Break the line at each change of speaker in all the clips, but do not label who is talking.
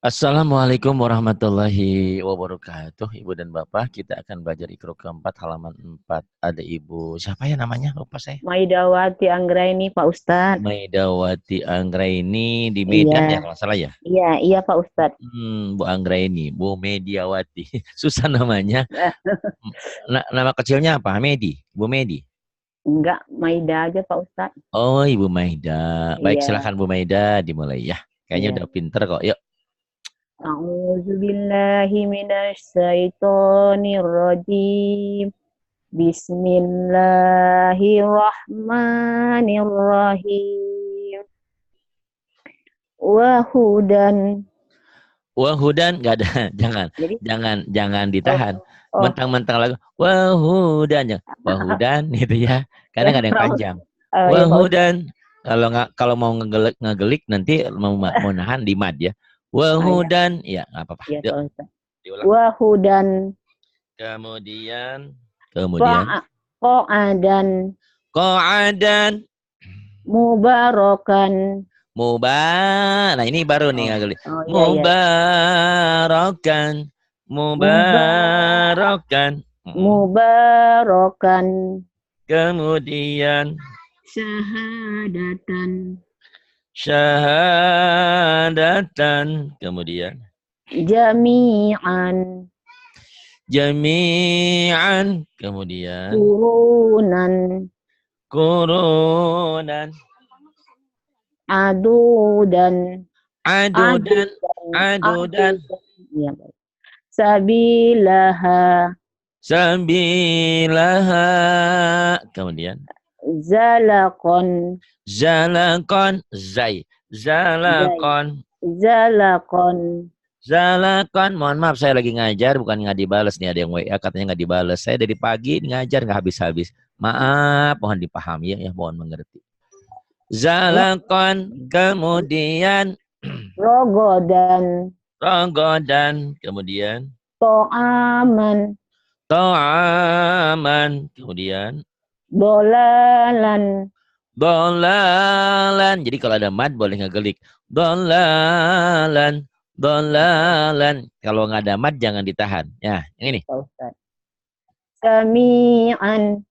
Assalamualaikum warahmatullahi wabarakatuh. Ibu dan Bapak, kita akan belajar Iqra keempat halaman 4. Ada Ibu, siapa ya namanya? Lupa saya.
Maidawati Anggraini, Pak Ustadz.
Maidawati Anggraini di
Iya,
Medan ya kalau nggak salah ya.
iya Pak Ustadz.
Bu Anggraini, Bu Mediawati. Susah namanya. Nama kecilnya apa? Medi, Bu Medi.
Enggak, Maida aja Pak Ustadz.
Oh, Ibu Maida. Baik,
Iya,
silakan Bu Maida dimulai ya. Kayaknya
iya.
udah pinter kok. Yuk.
A'udzubillahi minasyaitonirrajim. Bismillahirrahmanirrahim. Wahudan.
Wahudan nggak ada, jangan,
Jadi,
jangan
oh,
ditahan.
oh,
Mentang-mentang lagu wahudan, jangan. Wahudan itu ya, karena nggak ada yang panjang.
oh ya Pak Ustadz.
Wahudan, kalau mau ngegelik nanti mau nahan di mad ya.
Oh ya,
Wahudan, ya nggak apa-apa.
iya
Yuk,
Pak Ustadz.
diulang.
Wahudan.
Kemudian,
Qa'adan.
koadan,
Mubarakan.
nah ini baru nih
Oh,
ngegelik.
oh iya iya.
Mubarakan,
Mubar
mubarakan.
Mubarakan.
Kemudian
Syahadatan.
syahadatan. Kemudian
Jami'an.
jami'an. Kemudian
Kurunan.
kurunan.
Adudan.
Adudan. Adudan.
Iya, baik. Sabilaha.
Sabilaha. Kemudian
Zalakon.
zalakon. Zalakon.
Zalakon.
Zalakon. Mohon maaf saya lagi ngajar, bukan nggak dibales nih, ada yang WA katanya nggak dibales. Saya dari pagi ngajar nggak habis-habis. Maaf, mohon dipahami ya, mohon mengerti. Zalakon, kemudian
Rogodan.
rogodan, kemudian
To'aman.
to'aman, kemudian
Dolalan.
dolalan. Jadi kalau ada mad boleh ngegelik. Dolalan, dolalan. Kalau nggak ada mad jangan ditahan. Ya, yang ini.
Sami'an.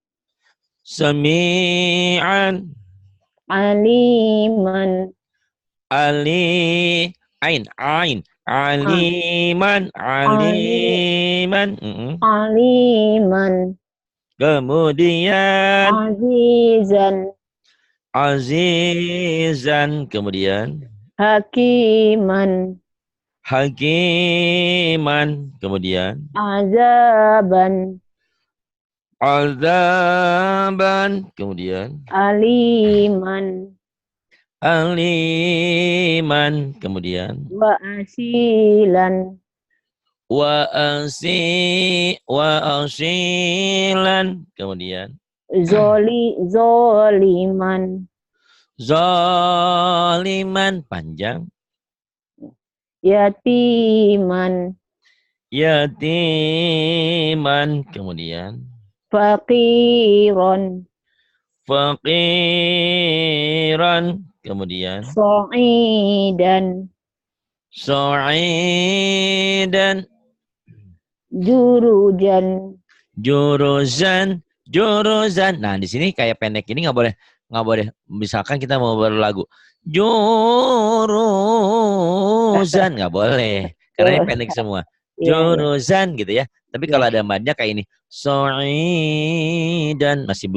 Semi'an,
Aliman.
ali, ain, aliman, aliman.
Aliman.
Kemudian
Azizan.
azizan, kemudian
Hakiman.
hakiman, kemudian
Azaban.
azaban, kemudian
Aliman.
aliman, kemudian
Wa asilan.
wa asilan, kemudian
Zoliman.
zaliman, panjang,
Yatiman.
yatiman, kemudian
Faqiron.
faqiran, kemudian
Sa'idan.
sa'idan,
Jurujan.
juruzan, juruzan. Nah, di sini kayak pendek ini nggak boleh. Misalkan kita mau berlagu juruzan nggak boleh karena ini pendek semua.
Iya, iya.
Juruzan gitu ya. Tapi
Iya,
kalau ada madnya kayak ini sa'idan masih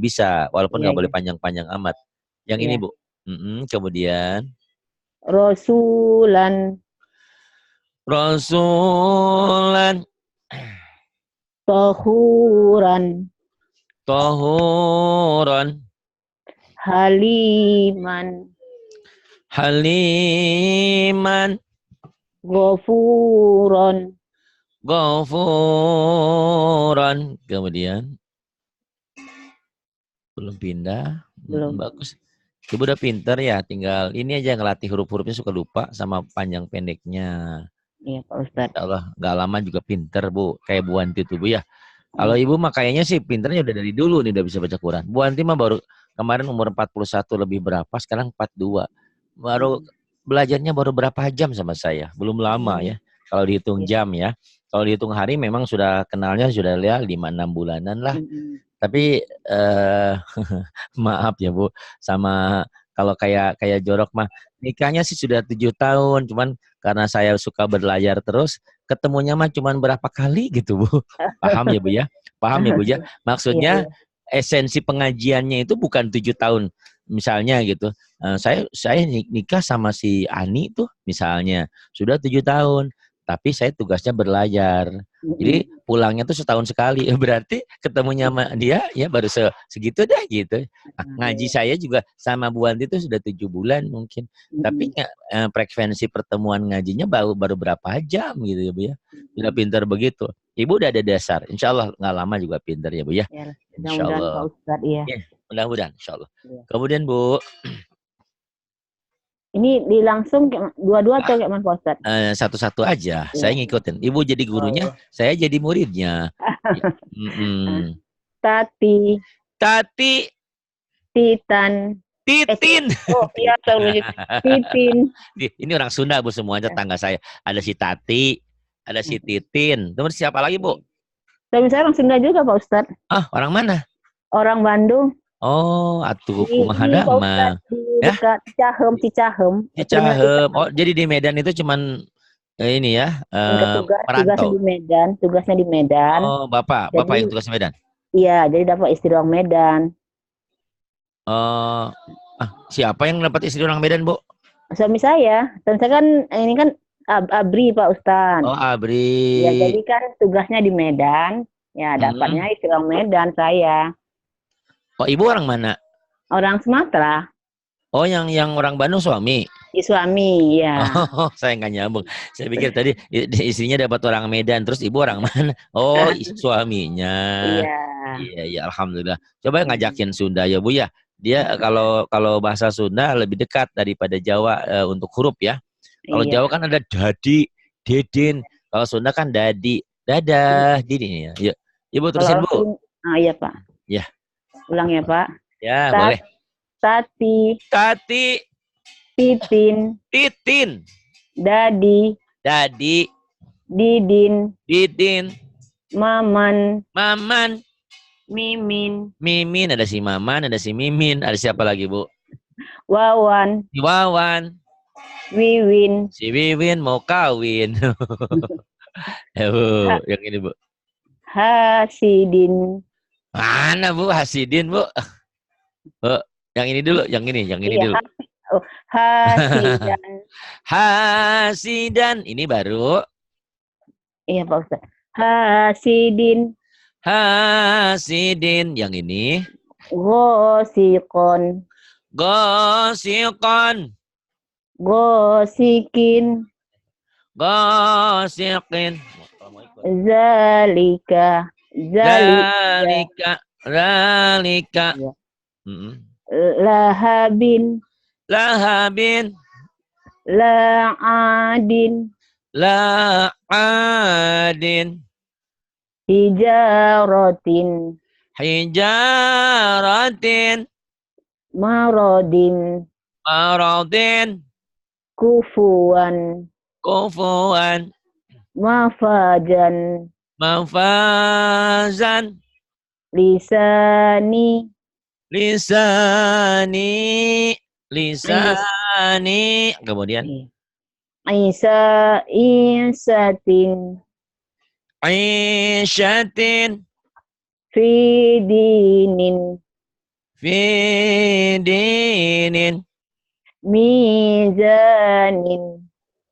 bisa walaupun
iya,
nggak boleh
iya.
panjang-panjang amat. Yang ini,
Iya.
Bu. Kemudian
Rasulan.
rasulan,
Tohuran.
tohuron,
Haliman.
haliman,
Gofuron.
ghafuran. Kemudian belum pindah.
Belum.
Bagus. Ibu udah pinter ya, tinggal ini aja ngelatih huruf-hurufnya, suka lupa sama panjang pendeknya.
Iya Pak Ustadz.
Insya Allah nggak lama juga pinter, Bu. Kayak Bu Wanti tuh, Bu ya. Kalau Ibu mah kayaknya sih pinternya udah dari dulu nih udah bisa baca Quran. Bu Wanti mah baru kemarin umur 41 lebih berapa, sekarang 42. Baru belajarnya baru berapa jam sama saya, belum lama ya. Kalau dihitung
Iya.
jam ya, kalau dihitung hari memang sudah kenalnya sudah ya 5-6 bulanan lah. Tapi maaf ya Bu, sama kalau kayak kayak Jorok mah nikahnya sih sudah 7 tahun, cuman karena saya suka berlayar terus, ketemunya mah cuman berapa kali gitu Bu. Paham ya Bu ya? Paham ya Bu ya?
Iya,
Maksudnya
iya.
esensi pengajiannya itu bukan 7 tahun. Misalnya gitu, saya nikah sama si Ani tuh misalnya sudah 7 tahun, tapi saya tugasnya berlayar. Jadi pulangnya tuh setahun sekali. Berarti ketemunya sama dia ya baru segitu dah gitu. Nah, ngaji
Iya.
saya juga sama Bu Andi itu sudah 7 bulan mungkin. Tapi frekuensi pertemuan ngajinya baru baru berapa jam gitu ya Bu ya. Sudah pintar begitu. Ibu udah ada dasar. Insya Allah nggak lama juga pintar ya Bu ya.
Ya,
Insya
mudah-mudahan Pak
Allah.
Ustadz, iya.
Ya, mudah-mudahan Insya Allah.
Iya.
Kemudian Bu,
Ini langsung dua-dua atau kayak mana Pak Ustadz?
satu-satu aja. Saya
Iya.
ngikutin. Ibu jadi gurunya,
Oh.
saya jadi muridnya.
Ah,
Mm-mm.
Tati,
Tati,
Titan,
Titin.
oh iya tahu Titin.
Ini orang Sunda Bu semuanya tetangga saya. Ada si Tati, ada si Titin. Terus siapa lagi Bu?
Tapi saya orang Sunda juga Pak Ustadz.
Ah, orang mana?
Orang Bandung.
Oh, atuh kumaha
Di Pak
mah.
Ustadz di
Ya,
dekat Cicahem, Cicahem. Terminal
Cicahem.
Cicahem.
Oh, jadi di Medan itu cuman ini ya,
Enggak tugasnya
perantau.
di Medan, tugasnya di Medan.
Oh, Bapak yang
Jadi
tugas Medan.
iya, jadi dapat istri orang Medan.
Oh, siapa yang dapat istri orang Medan, Bu?
Suami saya, dan saya kan ini kan Abri Pak Ustadz.
Oh,
Ya,
Abri.
jadi kan tugasnya di Medan. Ya, dapatnya istri orang Medan saya.
Oh, ibu orang mana?
Orang Sumatera.
Oh, yang orang Bandung suami.
Suami, ya.
Oh, saya nggak nyambung. Saya pikir tadi istrinya dapat orang Medan, terus ibu orang mana? Oh, suaminya.
Iya.
Iya, iya, alhamdulillah. Coba ngajakin Sunda ya, Bu ya. Dia kalau kalau bahasa Sunda lebih dekat daripada Jawa untuk huruf ya. Kalau
Iya.
Jawa kan ada dadi, dedin. Kalau Sunda kan dadi, dadah, dini ya. Yuk, Ibu terusin, Bu.
Iya Pak.
Ya.
Ulang ya Pak.
Ya, boleh.
Tati,
Tati,
Titin,
Titin,
Dadi,
Dadi,
Didin,
Didin,
Maman,
Maman,
Mimin,
Mimin, ada si Maman, ada si Mimin, ada siapa lagi, Bu?
Wawan,
Si Wawan,
Wiwin,
si Wiwin mau kawin. Ya, Bu, yang ini, Bu.
Hasidin.
Mana, Bu? Hasidin, Bu. Bu, yang ini dulu, yang ini
Iya,
dulu.
Hasidan.
Hasidan, ini baru.
Iya Pak Ustaz. Hasidin.
Hasidin, yang ini.
Gosikon.
Gosikon.
Gosikin.
Gosikin.
Zalika.
Zalika. Zalika.
Lahabin.
Lahabin.
La'adin.
La'adin.
Hijaratin.
Hijaratin.
Marodin.
Maradin.
Kufuan.
Kufuan.
Mafajan.
Mafazan.
Lisani.
Lisani. Lisani. Kemudian.
Isatin.
Aisyatin.
Fidinin.
Fidinin.
Mizanin.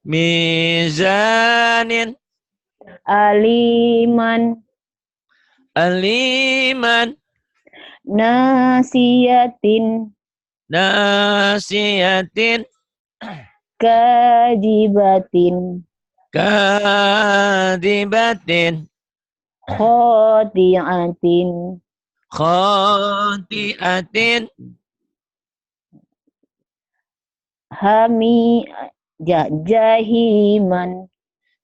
Mizanin.
Aliman.
Aliman.
Nasiyatin.
Nasiyatin.
Kajibatin.
Kadibatin.
Khotiatin.
Khotiatin.
Jahiman.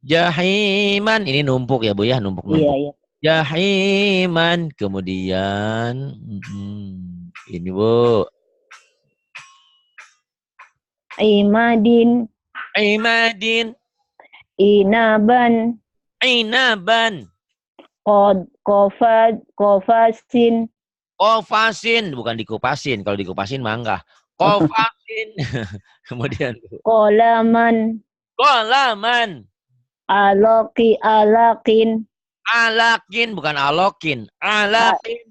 Jahiman. Ini numpuk ya Bu ya, numpuk-numpuk.
Iya, iya.
Jahiman. Kemudian ini Bu.
imadin,
imadin,
inaban,
inaban,
kofasin,
kofasin, bukan dikupasin. Kalau dikupasin mangga. Kofasin. Kemudian
kolaman,
kolaman,
alakin,
alakin, bukan alokin. Alakin.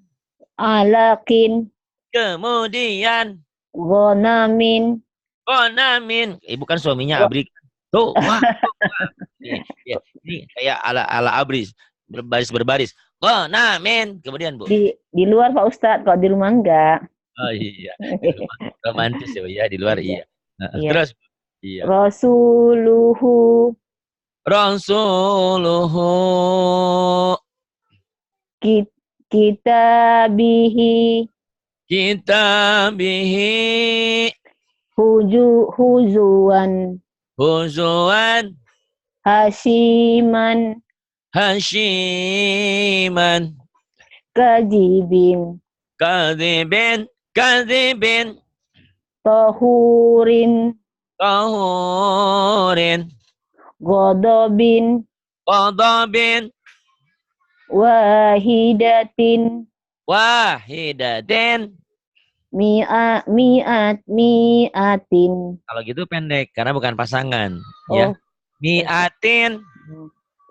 alakin,
Kemudian
gonamin,
konamin. Bukan suaminya Abri. Tuh, wah. Nih, ya, ini kayak ala Abri. Berbaris. Konamin. Kemudian, Bu.
di luar Pak Ustadz, kalau di rumah enggak.
Oh iya, di rumah romantis ya, Bu, ya, di luar
Iya,
iya.
iya.
Terus, iya.
Rasuluhu,
Rasuluhu
kitabihi,
kitabihi
huzuan,
huzuan
hasiman,
hasyiman
kajibin,
kadhibin
tohurin,
tahurin
godobin,
qadabin
wahidatin,
wahidatin.
mi'atin.
Kalau gitu pendek karena bukan pasangan, ya.
Oh,
Mi'atin.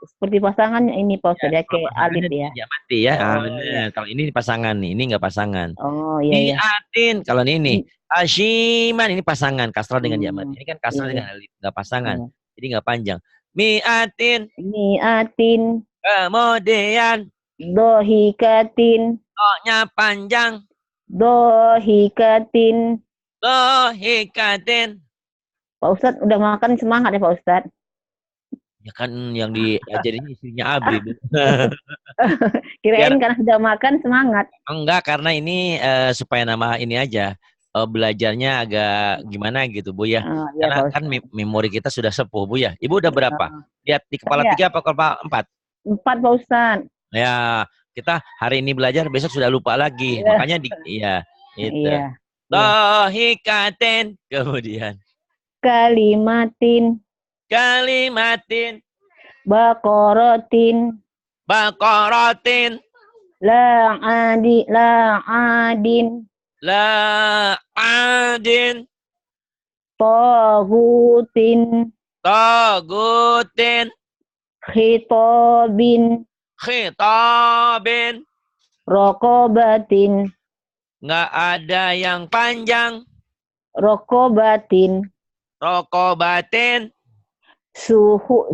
seperti pasangannya ini Pak
Ya,
Ustadz ya,
kalau
kayak alif
pasangannya
ya.
dia mati ya.
Oh,
Benar.
iya.
Kalau ini pasangan nih, ini nggak pasangan.
Oh, iya, iya.
Mi'atin. Kalau ini
Mi-
Ashiman, ini pasangan. Kasrah dengan diamat.
Hmm,
Ini kan
iya,
kasrah
iya.
dengan alif. Nggak pasangan.
Iya.
Jadi nggak panjang. Mi'atin.
Mi'atin,
Kemudian
dohikatin,
O-nya panjang.
dohikatin.
Dohikatin.
Pak Ustadz udah makan semangat ya Pak Ustadz.
Ya kan yang diajarin istrinya Abri. Bu.
Kirain
Biar
karena sudah makan semangat.
enggak, karena ini supaya nama ini aja. Belajarnya agak gimana gitu, Bu ya.
Oh, iya
Karena
Pak
kan
Ustadz.
memori kita sudah sepuh, Bu ya. Ibu udah berapa?
Oh,
Lihat di kepala
saya
3 apa kepala 4?
4 Pak Ustadz.
Ya, kita hari ini belajar, besok sudah lupa lagi.
Iya,
Makanya iya, itu.
iya, iya.
Dohikatin. Kemudian
Kalimatin,
kalimatin.
bakorotin,
Bakorotin.
la'adin,
La'adin.
togutin,
Togutin.
khitobin,
Khitabin.
rokobatin,
Nggak ada yang panjang.
rokobatin,
Rokobatin.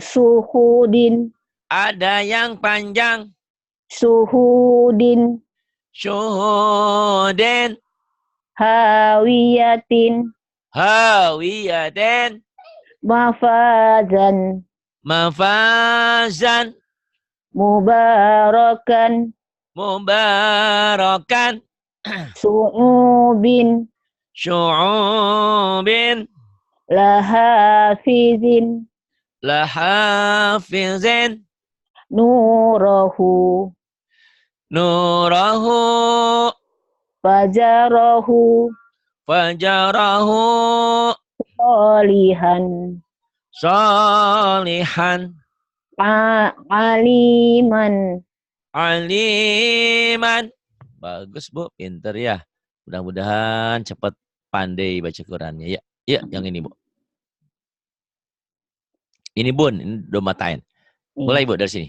suhudin,
Ada yang panjang.
suhudin,
Syuhudin.
hawiyatin,
Hawiyatin.
mafazan,
Mafazan.
mubarakan,
Mubarakan.
su'ubin,
Syu'ubin.
lahafizin,
Lahafizin.
nurahu,
Nurahu.
fajarahu,
Fajarahu.
solihan,
Salihan.
aliman.
Aliman. Bagus, Bu. Pinter ya. Mudah-mudahan cepat pandai baca Qurannya. Ya, ya, yang ini, Bu. Ini Bun, ini domatain. Mulai, Bu, dari sini.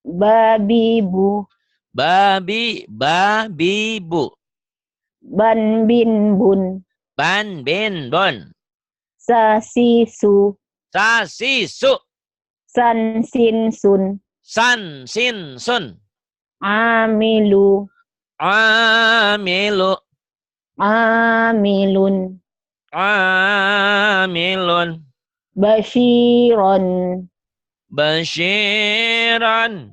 Babibu,
Babi, bu.
ban bin bun,
Ban, bin, bon.
sasisu,
Sasisu.
san sin sun,
San, sin, sun.
amilu,
Amilu.
amilun,
Amilun.
bashiron,
Basyiran.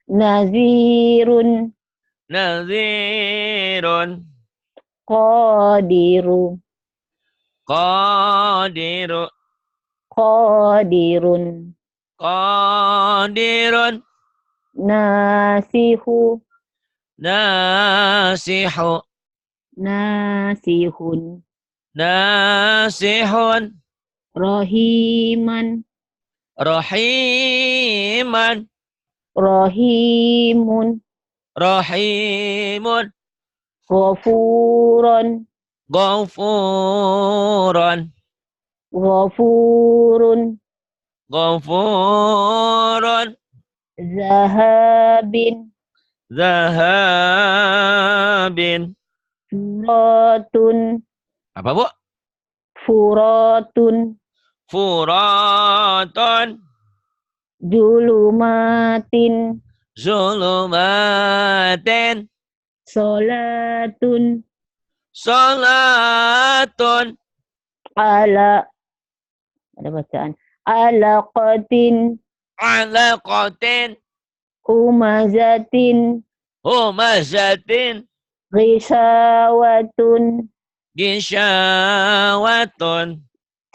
nazirun,
Nazirun.
qadiru,
Qadiru.
qadirun,
Qadirun.
nasihu,
Nasihu.
nasihun,
nasihun,
rahiman,
rahiman,
rahimun,
rahimun,
ghafuron,
ghafuran,
ghafurun,
ghafurun,
zahabin,
zahabin.
furatun,
Apa Bu?
furatun,
Furaton,
julumatin,
zulumatin,
solatun,
salatun,
ala, ada bacaan, alaqatin,
alaqatin,
humazatin,
humazatin,
ghisawatun,
gisyawatun,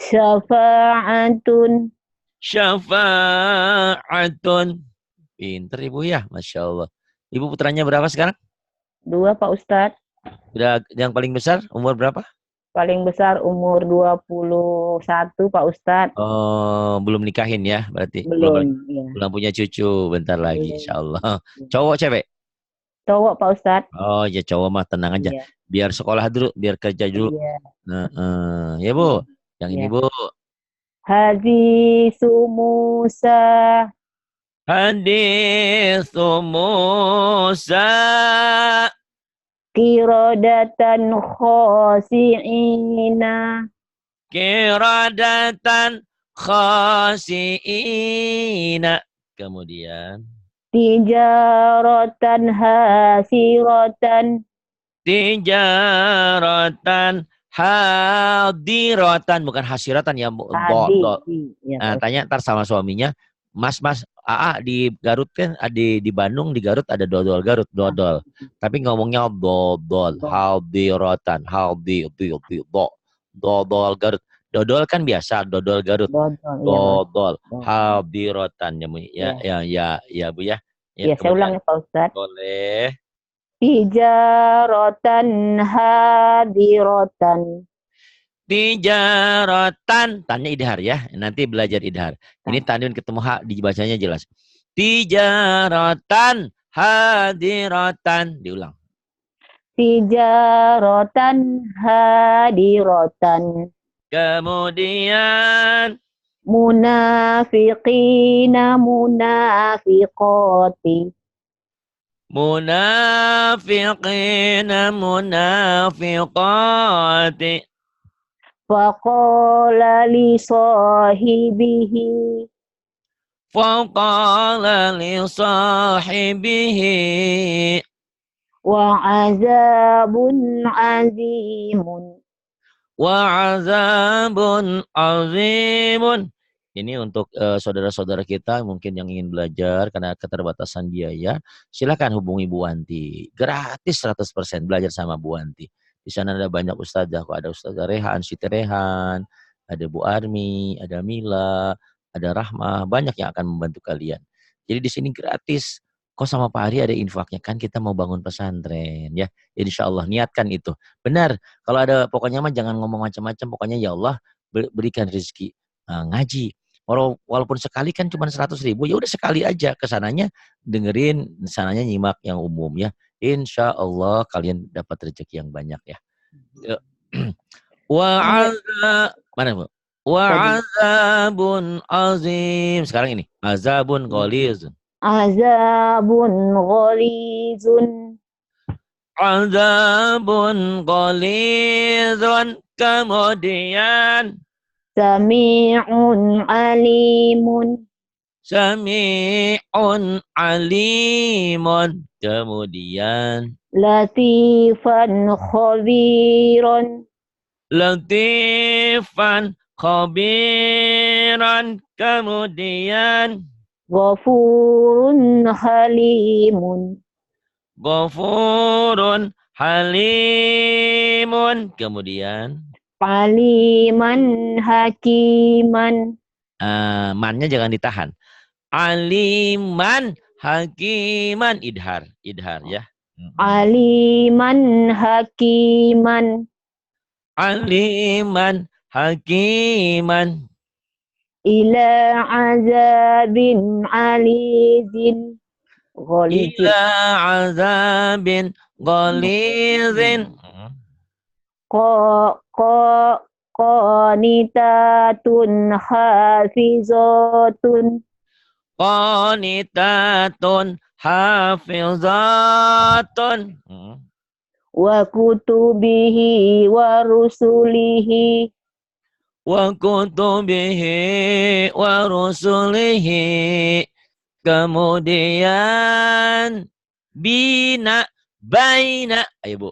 syafa'atun.
syafa'atun. Pinter Ibu ya, Masya Allah. Ibu putranya berapa sekarang?
2 Pak Ustadz.
Udah yang paling besar, umur berapa?
Paling besar umur 21 Pak Ustadz.
Oh, belum nikahin ya, berarti.
Belum, ya.
Belum punya cucu, bentar lagi,
Belum.
Insya Allah. Cowok, cewek?
Cowok Pak Ustadz.
Oh, ya cowok mah tenang aja.
Iya.
Biar sekolah dulu, biar kerja dulu.
Iya.
Ya Bu, yang ini
Iya.
Bu.
Hadisu Musa
Hadis Musa
kirodatan khosi'ina
kiradatan khasiina. Kemudian
tijaratan hasiratan
tijaratan hadiratan, bukan hasiratan ya Bu.
hadi. Ya,
Nah, tanya ntar sama suaminya, Mas, AA di Garut kan, di Bandung di Garut ada dodol Garut, dodol. Tapi ngomongnya dodol, haldirotan, dodol Garut. Dodol kan biasa, dodol Garut. Dodol, haldirotan ya Bu ya.
Ya, saya ulang ya Pak Ustadz.
Boleh.
Tijaratan hadirotan.
Tijaratan, tanya idhar ya. Nanti belajar idhar. Ini tanwin ketemu hak dibacanya jelas. Tijaratan hadiratan. Diulang.
Tijaratan hadirotan.
Kemudian
Munafiqina munafiqati.
munafiqina munafiqati.
Faqala li sahibihi.
Faqala li sahibihi.
Wa azabun azimun.
Wa azabun azimun. Ini untuk saudara-saudara kita mungkin yang ingin belajar karena keterbatasan biaya, silakan hubungi Bu Wanti. Gratis 100% belajar sama Bu Wanti. Di sana ada banyak ustazah, ada Ustazah Rehan, Siti Rehan, ada Bu Armi, ada Mila, ada Rahmah, banyak yang akan membantu kalian. Jadi di sini gratis. Kok sama Pak Ari ada infaknya, kan kita mau bangun pesantren ya. Insya Allah niatkan itu. Benar, kalau ada pokoknya mah jangan ngomong macam-macam, pokoknya ya Allah berikan rezeki ngaji. Walaupun sekali kan cuma 100.000, ya udah sekali aja kesananya dengerin, sananya nyimak yang umum ya. Insya Allah kalian dapat rezeki yang banyak ya. Mana Bu? Wa azabun azim. Sekarang ini azabun ghaliz.
Azabun ghalizun.
Azabun ghalizun. Kemudian
Sami'un alimun.
Sami'un alimun. Kemudian
Latifan khabiron.
latifan khabiran. Kemudian
Ghafurun halimun.
ghafurun halimun. Kemudian
Aliman hakiman.
mannya jangan ditahan. Aliman hakiman. Idhar ya.
Aliman hakiman.
aliman, hakiman.
Ila azabin alizin. Gholizin.
Ila azabin ghalidhin.
Ko ko qanitatun hafizatun
Qanitatun hafizatun.
wa kutubihi wa rusulihi
Wa kutubihi wa rusulihi. Kemudian bina baina. Ayo Bu.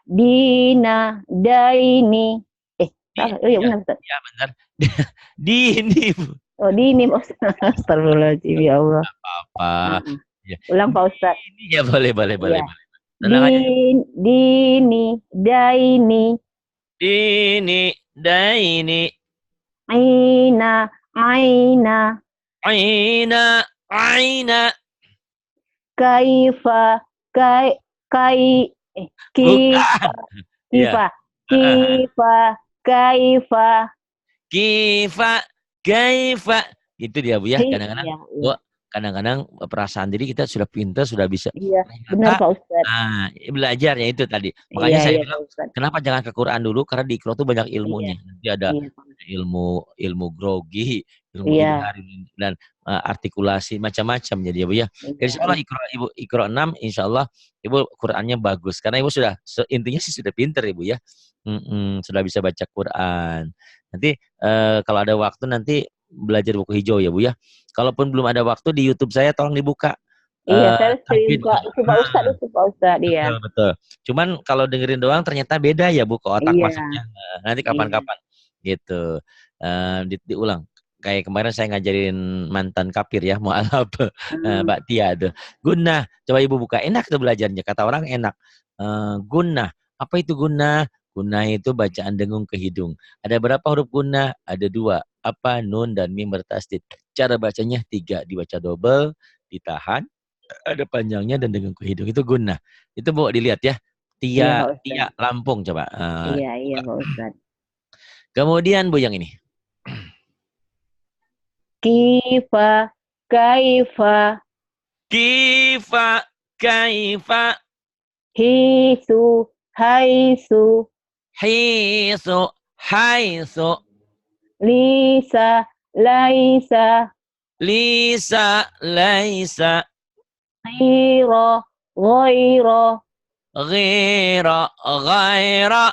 dina daini. Salah. Oh, iya
Ya,
benar, Ustaz.
ya benar. Dini Bu.
Oh, dini, Pak Ustaz. Astagfirullahaladzim, ya Allah.
Apa? Ya.
Ulang, Pak Ustaz.
Ini ya boleh.
Ya.
Tenang aja.
Dini daini.
Dini daini.
Aina aina.
Aina aina.
Kaifa kai kai
Bukan.
kifa
Ya.
kifa kaifa
Kifa kaifa. Itu dia Bu ya. Kadang-kadang
iya,
Bu, kadang-kadang perasaan diri kita sudah pintar, sudah bisa.
iya, benar
Ternyata
Pak Ustadz.
Belajarnya itu tadi. Makanya
Iya,
saya
iya Pak
bilang,
Ustadz.
kenapa jangan ke Quran dulu? Karena di Iqra itu banyak
Iya,
ilmunya. Nanti ada
iya Pak Ustadz.
ilmu grogi, ilmu
Iya,
idhar, dan artikulasi macam-macam. Jadi ya Bu ya.
iya,
Insya Allah Iqra 6, insya Allah Ibu Qurannya bagus. Karena Ibu sudah, intinya sih sudah pinter Ibu ya. Sudah bisa baca Quran. Nanti kalau ada waktu nanti belajar buku hijau ya Bu ya. Kalaupun belum ada waktu di YouTube saya tolong dibuka.
iya, saya stream
Tapi
Pak itu Pak Ustadz, iya,
betul. Cuman kalau dengerin doang ternyata beda ya Bu ke otak
iya,
masuknya. Nanti
iya.
kapan-kapan gitu. Diulang. Kayak kemarin saya ngajarin mantan kafir ya, mualaf Mbak Tia tuh. Gunnah, coba Ibu buka. Enak tuh belajarnya. Kata orang enak. Gunnah. Apa itu gunnah? Gunnah itu bacaan dengung ke hidung. Ada berapa huruf gunnah? Ada 2. Apa? Nun dan mim bertasdid. Cara bacanya 3. Dibaca double, ditahan, ada panjangnya dan dengan ke hidung itu guna. Itu Bu dilihat ya.
Iya Pak
Tia
Ustadz.
Lampung coba.
Iya, iya
Buka.
Pak Ustadz.
Kemudian Bu yang ini.
Kifa kaifa
Kifa kaifa
hisu haisu
hisu haisu
lisa laisa
lisa laisa
Ghaira, ghaira,
ghira ghaira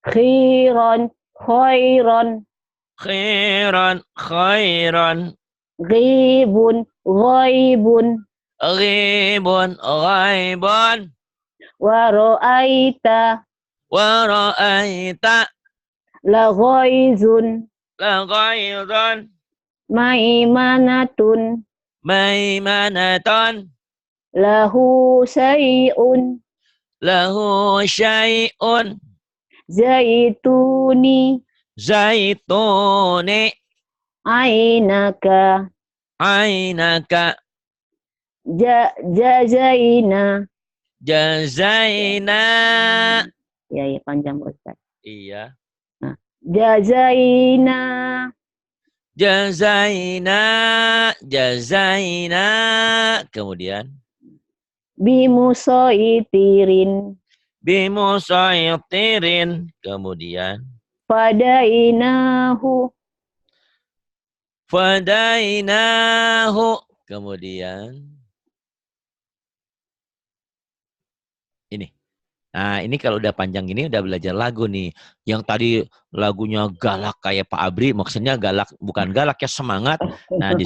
khiran, khairan,
khiran khairan
ghibun, ghaibun,
ghibun ghaibun
wa ra'aita,
wa ra'aita
la ghaizun,
la ghaizun
maimanatun,
maimanatan
lahu syai'un,
lahu syai'un
zaituni,
zaituni
ainaka,
ainaka
jazaina.
jazaina.
Ya, ya panjang Ustaz.
Iya.
Nah, jazaina.
Jazaina, jazaina. Kemudian
Bimusaitirin.
bimusaitirin. Kemudian
Fadainahu.
fadainahu. Kemudian ini. Nah, ini kalau udah panjang gini udah belajar lagu nih. Yang tadi lagunya galak kayak Pak Abri, maksudnya galak bukan galak ya, semangat. Nah, di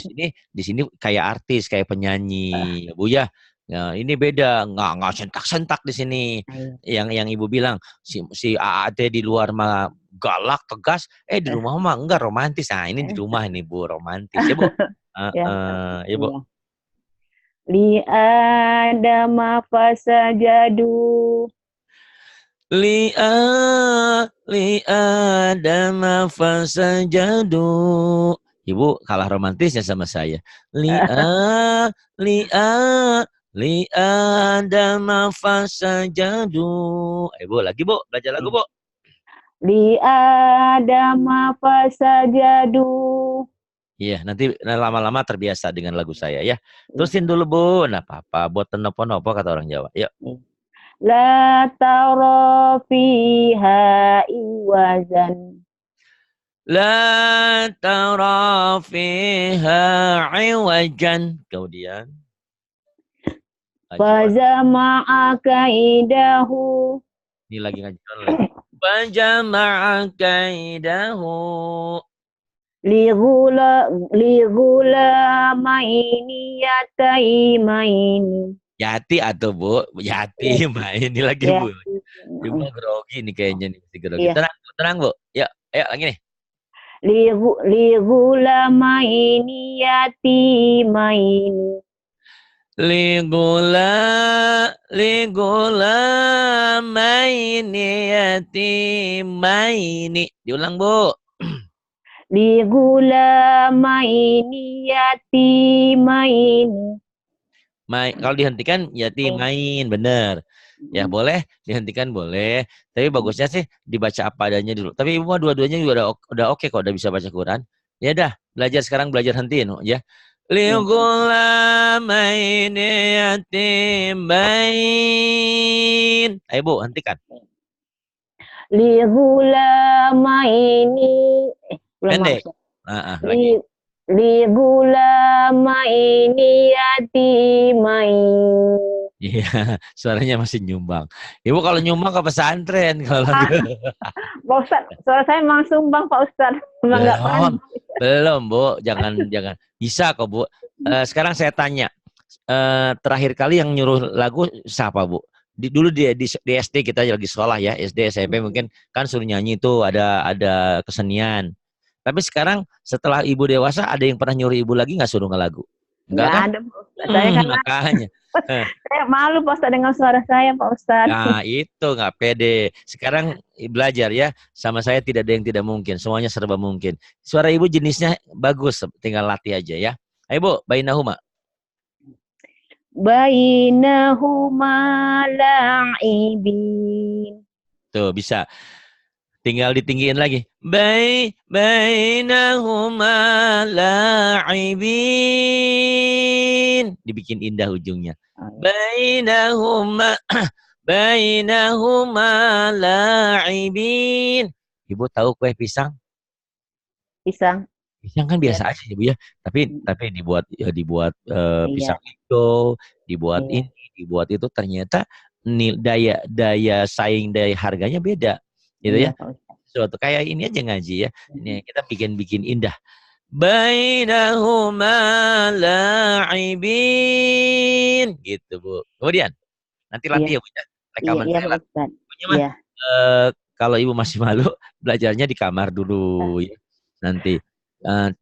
sini kayak artis, kayak penyanyi, Bu ya. Nah, ini beda, nggak sentak-sentak di sini. Yang Ibu bilang si AAT di luar mah galak, tegas, di rumah mah enggak romantis. Nah, ini di rumah ini Bu romantis ya, Bu. Ya, Bu.
Li adama fasajadu.
Li Adama fasajadu. Ibu kalah romantisnya sama saya. Li Adama fasajadu. Ibu lagi Bu, belajar lagu Bu.
Li Adama fasajadu.
Iya, nanti lama-lama terbiasa dengan lagu saya ya. Terusin dulu Bu. Nah, apa-apa buat tenopo-nopo kata orang Jawa. Yuk.
La tara fiha iwazan.
La tara fiha iwajan. Kemudian
Fajama'a kaidahu.
ini lagi ngaji online. Fajama'a kaidahu.
Ligula maini yataimaini.
Yati atau Bu? Yati main ini lagi
Ya.
Bu. Cuma grogi nih kayaknya nih, masih grogi.
Iya.
Tenang Bu. Yuk, ayo lagi nih.
Ligula maini yatimaini.
Ligula maini yatimaini. Diulang Bu.
Ligula maini yatimaini.
Kalau dihentikan yatimain, bener. Ya boleh dihentikan boleh, tapi bagusnya sih dibaca apa adanya dulu. Tapi ibu mah dua-duanya juga udah oke kok, udah bisa baca Quran. Ya dah, belajar sekarang belajar hentiin ya. Lighulamaini yatimain. Ayo Bu, hentikan.
Ligula maini
Pendek. Lagi.
Ligula maini yatimaini.
Iya, suaranya masih nyumbang. Ibu kalau nyumbang ke pesantren kalau
Pak Ustadz, suara saya memang sumbang Pak Ustadz. Memang nggak
belum,
pandai.
belum Bu, jangan bisa kok Bu. Sekarang saya tanya, terakhir kali yang nyuruh lagu siapa Bu? Dulu di SD kita lagi sekolah ya, SD SMP mungkin kan suruh nyanyi itu ada kesenian. Tapi sekarang setelah ibu dewasa ada yang pernah nyuruh ibu lagi nggak suruh ngelagu? Enggak
Nggak
kan?
ada Pak Ustadz. Saya karena
Makanya.
saya malu Pak Ustadz dengan suara saya Pak Ustadz.
Nah, itu nggak pede. Sekarang belajar ya, sama saya tidak ada yang tidak mungkin. Semuanya serba mungkin. Suara ibu jenisnya bagus, tinggal latih aja ya. Ayo Bu, bainahuma.
Bainahuma la'ibin.
Tuh, bisa. Tinggal ditinggiin lagi. Bainahuma la'ibin. Dibikin indah ujungnya. Bainahuma bainahuma la'ibin. Ibu tahu kue pisang?
Pisang.
Pisang kan
Ya.
biasa aja ya Bu ya. Tapi dibuat
Iya.
pisang hijau, dibuat
Iya.
ini, dibuat itu ternyata daya saing daya harganya beda. Gitu ya.
Iya Pak Ustadz.
Suatu kayak ini aja ngaji ya. Ini kita bikin indah. Bainahuma la'ibin. Gitu Bu. Kemudian nanti latih
Iya.
ya Bu ya.
Iya,
Rekaman
iya
saya
Pak
latih.
Ustadz.
Pokoknya mah
Iya.
kalau ibu masih malu belajarnya di kamar dulu ya. Nanti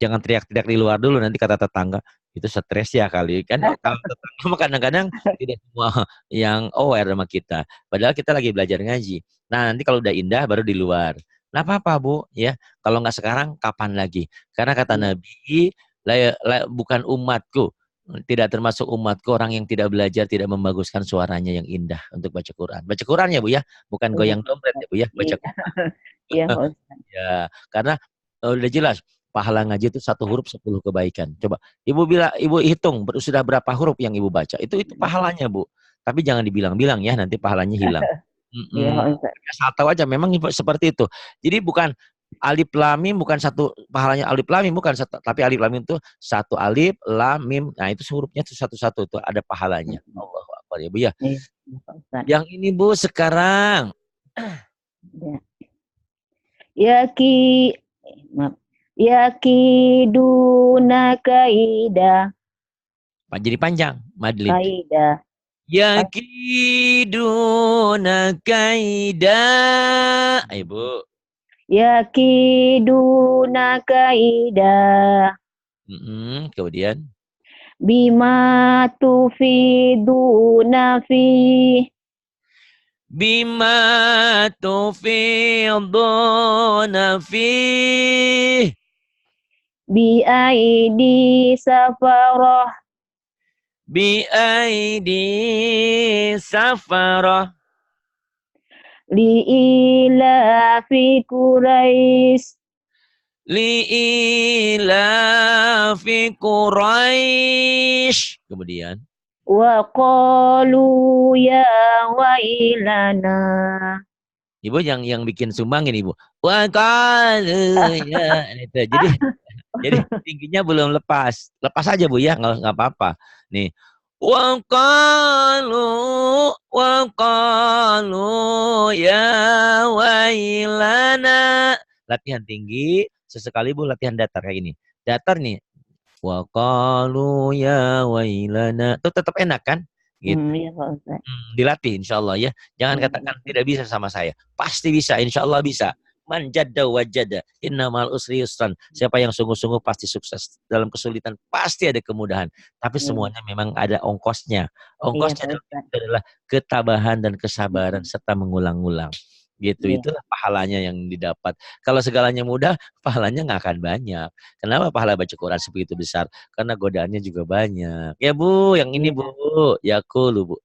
jangan teriak-teriak di luar dulu, nanti kata tetangga itu stres ya kali kan. Kalau tetangga mah kadang-kadang tidak semua yang aware sama kita, padahal kita lagi belajar ngaji. Nah nanti kalau udah indah baru di luar. Nah apa Bu ya, kalau nggak sekarang kapan lagi, karena kata Nabi bukan umatku, tidak termasuk umatku orang yang tidak belajar, tidak membaguskan suaranya yang indah untuk baca Quran. Baca Quran ya Bu ya, bukan
Iya.
goyang dompet ya Bu ya, baca
Iya.
Quran.
Iya Pak Ustadz.
Ya, karena udah jelas pahala ngaji itu 1 huruf 10 kebaikan. Coba ibu hitung sudah berapa huruf yang ibu baca. Itu pahalanya Bu. Tapi jangan dibilang-bilang ya, nanti pahalanya hilang.
Iya Pak Ustadz.
Asal tahu aja memang seperti itu. Jadi bukan alif lam mim, bukan satu pahalanya alif lam mim, bukan satu, tapi alif lam mim itu satu alif lam mim. Nah, itu hurufnya itu satu-satu itu ada pahalanya. Allahu Akbar ya Bu ya.
Iya Pak Ustadz.
Yang ini Bu sekarang.
Ya. Yakiduna kaida.
Jadi panjang, Madlin.
Kaida.
Yakiduna kaida. Ayo Bu.
Yakiduna kaida.
Kemudian.
Bima tufiduna fi.
Bima tufiduna fi. Biaidi
safarah.
Biaidi safarah.
Li'ilafi Quraisy.
Li'ilafi Quraisy. Kemudian.
Wa qalu ya wailana.
Ibu yang bikin sumbang ini, Ibu. Wa qalu ya. Itu. Jadi tingginya belum lepas. Lepas aja Bu ya, nggak apa-apa. Nih. Wa qalu ya wailana. Latihan tinggi, sesekali Bu latihan datar kayak gini. Datar nih. Wa qalu ya wailana. Itu tetap enak kan? Gitu.
Iya Pak Ustaz.
Dilatih insya Allah ya. Jangan katakan tidak bisa sama saya. Pasti bisa, insya Allah bisa. Man jadda wajada, innamal usri yusran. Siapa yang sungguh-sungguh pasti sukses. Dalam kesulitan pasti ada kemudahan. Tapi semuanya memang ada ongkosnya. Ongkosnya adalah ketabahan dan kesabaran serta mengulang-ulang. Gitu, itulah pahalanya yang didapat. Kalau segalanya mudah, pahalanya nggak akan banyak. Kenapa pahala baca Quran sebegitu besar? Karena godaannya juga banyak. Ya Bu, yang ini Bu, yaqulu Bu.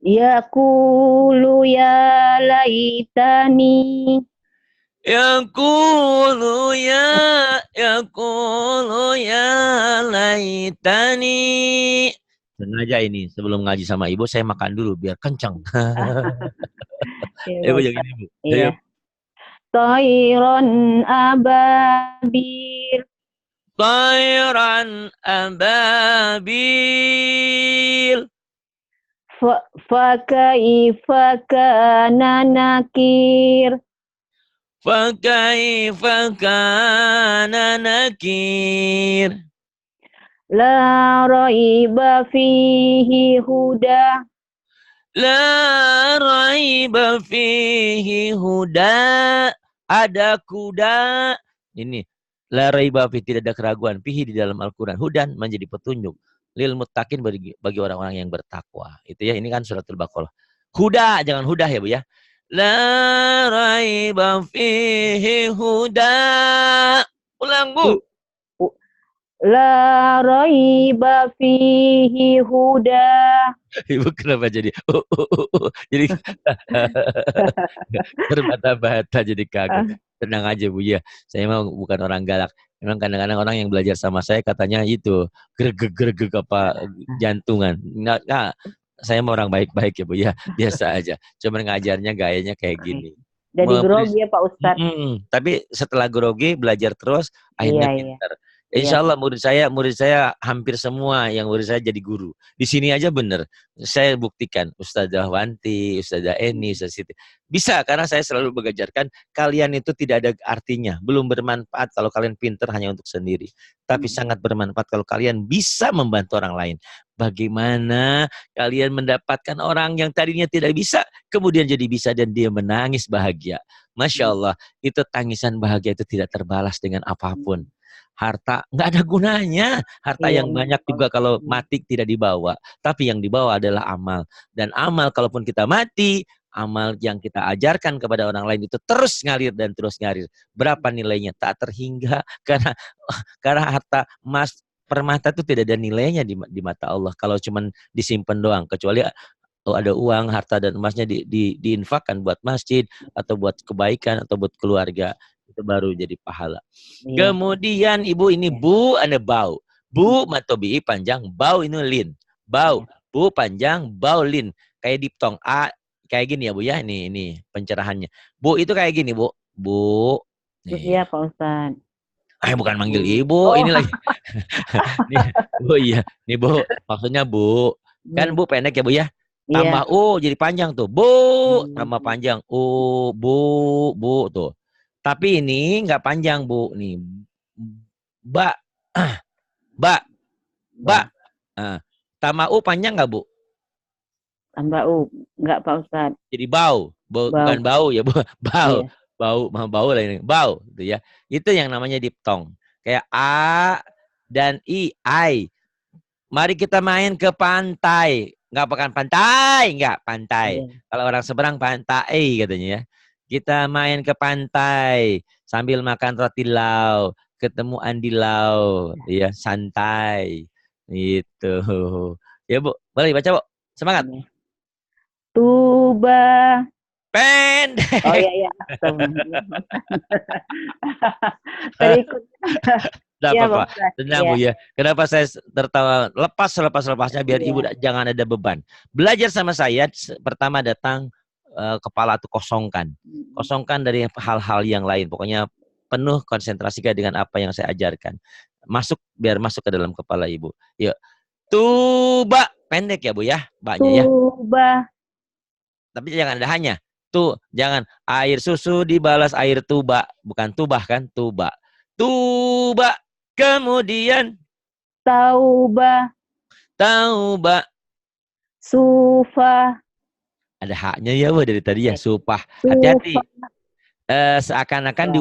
Yaqulu ya laitani.
Yaqulu ya laitani. Sengaja ini sebelum ngaji sama Ibu saya makan dulu biar kencang. Ibu yang ini Bu.
Iya. Tayran ababil.
Tayran ababil.
Fakaifa kana nakir.
Fakaifa kana nakir.
La raiba fihi huda.
La raiba fihi huda. Ada kuda. Ini. La raiba fihi, tidak ada keraguan. Fihi di dalam Al-Quran. Hudan menjadi petunjuk. Lil muttaqin bagi orang-orang yang bertakwa. Itu ya, ini kan suratul Baqarah. Huda, jangan huda ya Bu ya. La raiba fihi huda. Ulang Bu.
La raiba fihi huda.
Ibu kenapa jadi jadi terbata-bata jadi kaget. Tenang aja Bu ya. Saya memang bukan orang galak. Memang kadang-kadang orang yang belajar sama saya katanya itu gergeg apa jantungan. Nah, saya mau orang baik-baik ya Bu ya. Biasa aja. Cuman ngajarnya gayanya kayak gini.
Jadi grogi ya Pak Ustadz.
Tapi setelah grogi belajar terus akhirnya pintar. Insya Allah murid saya hampir semua yang murid saya jadi guru. Di sini aja bener. Saya buktikan Ustazah Wanti, Ustazah Eni, Ustazah Siti. Bisa karena saya selalu mengajarkan kalian itu tidak ada artinya. Belum bermanfaat kalau kalian pintar hanya untuk sendiri. Tapi sangat bermanfaat kalau kalian bisa membantu orang lain. Bagaimana kalian mendapatkan orang yang tadinya tidak bisa, kemudian jadi bisa dan dia menangis bahagia. Masya Allah, itu tangisan bahagia itu tidak terbalas dengan apapun. Harta nggak ada gunanya. Harta yang banyak juga kalau mati tidak dibawa. Tapi yang dibawa adalah amal. Dan amal kalaupun kita mati, amal yang kita ajarkan kepada orang lain itu terus ngalir dan terus ngalir. Berapa nilainya? Tak terhingga. Karena harta emas permata itu tidak ada nilainya di mata Allah. Kalau cuma disimpan doang. Kecuali ada uang, harta dan emasnya diinfakkan buat masjid atau buat kebaikan atau buat keluarga. Itu baru jadi pahala. Kemudian Ibu ini Bu, ada bau. Bu matobi panjang, bau ini lin. Bau, Bu panjang, bau lin. Kayak diptong. A, kayak gini ya Bu ya. Ini pencerahannya. Bu itu kayak gini Bu. Bu.
Iya Pak Ustaz.
Bukan manggil Ibu. Ini lagi. Nih, Bu iya. Nih Bu, maksudnya Bu. Kan Bu pendek ya Bu ya. Tambah U jadi panjang tuh. Bu, tambah panjang. U, Bu tuh. Tapi ini nggak panjang Bu, nih, ba, tambah U panjang nggak Bu?
Tambah U, nggak Pak Ustad.
Jadi bau, bukan bau ya Bu, bau lah ini, bau, gitu ya. Itu yang namanya diftong. Kayak A dan I. Mari kita main ke pantai, nggak bukan pantai, nggak pantai. Kalau orang seberang pantai katanya ya. Kita main ke pantai sambil makan roti lau, ketemu Andi Lau, ya santai, itu. Ya Bu, boleh baca Bu, semangat.
Tuba
Pendek.
Oh iya iya. Berikut.
Tidak
Iya Pak
apa-apa,
Ustadz.
tenang
Iya.
Bu ya. Kenapa saya tertawa lepas-lepasnya biar Ibu
Iya.
jangan ada beban. Belajar sama saya, pertama datang kepala tuh kosongkan. Kosongkan dari hal-hal yang lain. Pokoknya penuh konsentrasikan dengan apa yang saya ajarkan. Biar masuk ke dalam kepala Ibu. Yuk. Tuba, pendek ya Bu ya, baknya ya.
Tuba.
Tapi jangan ada hanya. Tuh, jangan air susu dibalas air tuba, bukan tubah kan, tuba. Tuba, kemudian
Tauba.
tauba.
Sufa.
Ada haknya ya Bu dari tadi ya, supah.
Sufa.
Hati-hati. Seakan-akan
Ya.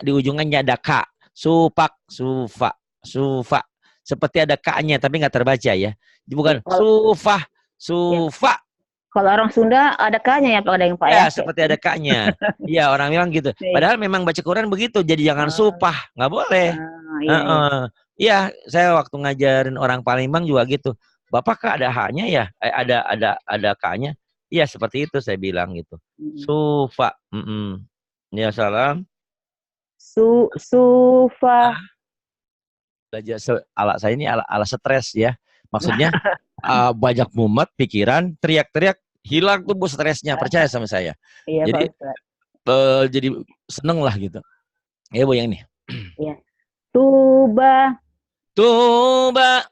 di ujungnya ada kak. Supak, sufa, sufa. Seperti ada kaknya tapi nggak terbaca ya. Bukan
Kalau
sufah,
ya,
sufa.
kalau orang Sunda ada K-nya ya Pak ada yang Pak ya.
Ya, seperti ada kaknya. Iya, orang bilang gitu.
Iya.
Padahal memang baca Quran begitu, jadi jangan
Oh,
supah, nggak boleh.
iya iya.
Iya, saya waktu ngajarin orang Palembang juga gitu. Bapak kak ada haknya ya? Ada kaknya? Iya, seperti itu saya bilang gitu. Sufa. Ya, salam.
Sufa.
Belajar ala saya ini ala stres ya. Maksudnya banyak mumet pikiran, teriak-teriak, hilang tuh bu stresnya, percaya sama saya.
Iya Pak
Jadi
Ustadz.
jadi seneng lah gitu. Ya Bu yang ini.
Iya. Tuba.
Tuba,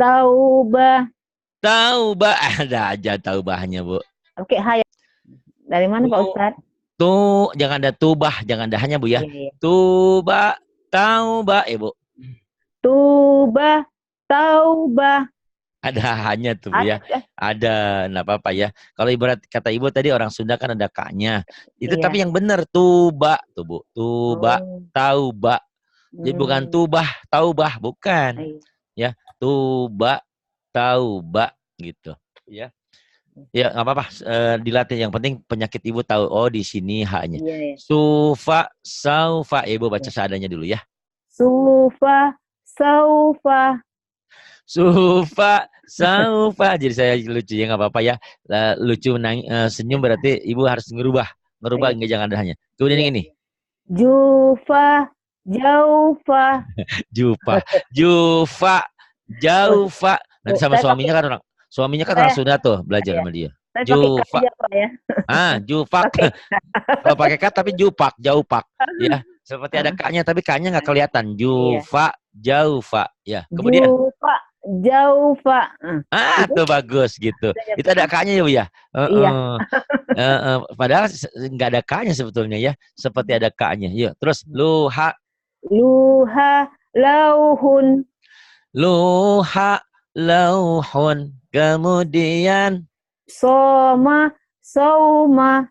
Tauba.
tauba, ada aja taubahnya Bu.
Oke, hai. Dari mana Pak Ustadz?
Jangan ada tubah, jangan ada hanya Bu ya.
Iya, iya.
Tuba, tauba, Bu.
Tuba. Tauba.
Ada hanya tuh Bu ya.
Ada.
Ada, enggak apa-apa ya. Kalau ibarat kata Ibu tadi orang Sunda kan ada kaknya. Itu
Iya.
tapi yang benar tuba tuh Bu. Tuba, tauba. Jadi bukan tubah, taubah, bukan. Ya, tuba, tauba gitu. Ya. Ya, nggak apa-apa. Dilatih. Yang penting penyakit Ibu tahu. Oh, di sini haknya.
Iya, iya.
Sufa, saufa. Ibu baca seadanya dulu ya.
Sufa, saufa.
Sufa, saufa. Jadi saya lucu ya, nggak apa-apa ya. Lucu senyum berarti Ibu harus ngerubah. Nggak jangan ada hanya. Kemudian yang ini.
Jufa, jaufa.
Jufa, jaufa. Nanti sama suaminya kan orang Sunda tuh belajar sama dia. Jufa. Jufak. Kalau pakai K tapi jupak, jaupak. Ya, seperti ada K-nya tapi K-nya nggak kelihatan. Jufa, jaufa. Ya, kemudian.
Jufa, jaufa.
Tuh bagus gitu. Itu ada K-nya ya Bu ya.
Iya.
Padahal nggak ada K-nya sebetulnya ya. Seperti ada K-nya. Yuk, terus luha.
Luha, lauhun.
Luha, lauhun. Kemudian
Soma, sauma.